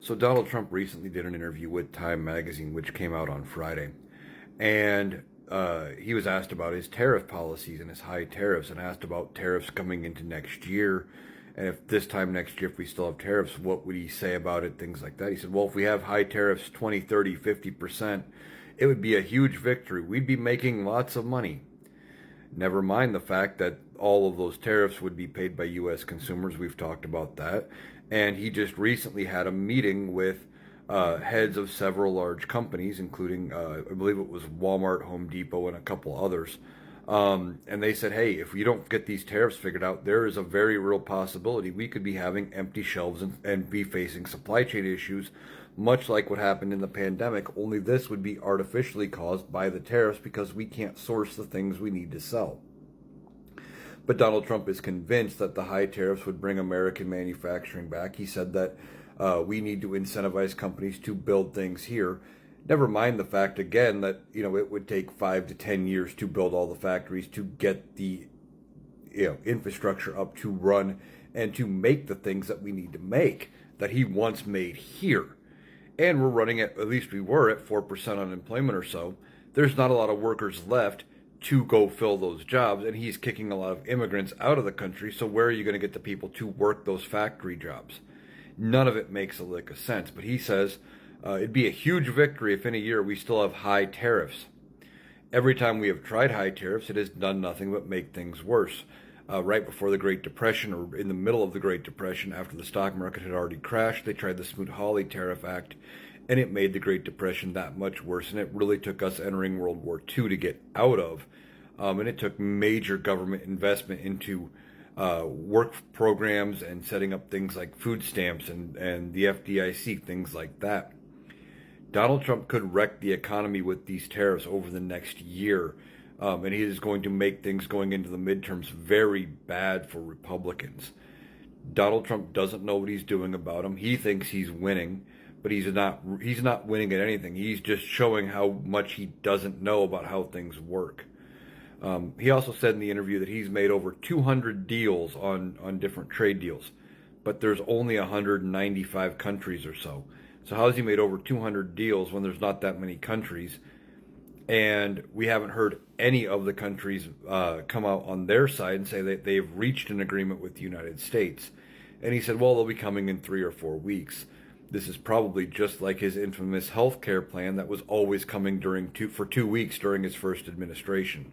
So Donald Trump recently did an interview with Time Magazine, which came out on Friday, and he was asked about his tariff policies and his high tariffs, and asked about tariffs coming into next year, and if this time next year, if we still have tariffs, what would he say about it, things like that. He said, well, if we have high tariffs 20, 30, 50%, it would be a huge victory. We'd be making lots of money. Never mind the fact that all of those tariffs would be paid by U.S. consumers. We've talked about that. And he just recently had a meeting with heads of several large companies, including, I believe it was Walmart, Home Depot, and a couple others. And they said, hey, if we don't get these tariffs figured out, there is a very real possibility we could be having empty shelves and be facing supply chain issues, much like what happened in the pandemic, only this would be artificially caused by the tariffs because we can't source the things we need to sell. But Donald Trump is convinced that the high tariffs would bring American manufacturing back. He said that we need to incentivize companies to build things here. Never mind the fact, again, that it would take 5 to 10 years to build all the factories to get the infrastructure up to run and to make the things that we need to make that he once made here. And we're running at least we were at 4% unemployment or so. There's not a lot of workers left to go fill those jobs, and he's kicking a lot of immigrants out of the country. So where are you going to get the people to work those factory jobs? None of it makes a lick of sense. But he says it'd be a huge victory if in a year we still have high tariffs. Every time we have tried high tariffs, it has done nothing but make things worse. Right before the Great Depression, or in the middle of the Great Depression, after the stock market had already crashed, they tried the Smoot-Hawley Tariff Act, and it made the Great Depression that much worse, and it really took us entering World War II to get out of. And it took major government investment into work programs and setting up things like food stamps and the FDIC, things like that. Donald Trump could wreck the economy with these tariffs over the next year. And he is going to make things going into the midterms very bad for Republicans. Donald Trump doesn't know what he's doing about them. He thinks he's winning, but he's not. He's not winning at anything. He's just showing how much he doesn't know about how things work. He also said in the interview that he's made over 200 deals on different trade deals, but there's only 195 countries or so. So how has he made over 200 deals when there's not that many countries? And we haven't heard any of the countries come out on their side and say that they've reached an agreement with the United States. And he said, well, they'll be coming in 3 or 4 weeks. This is probably just like his infamous health care plan that was always coming for 2 weeks during his first administration.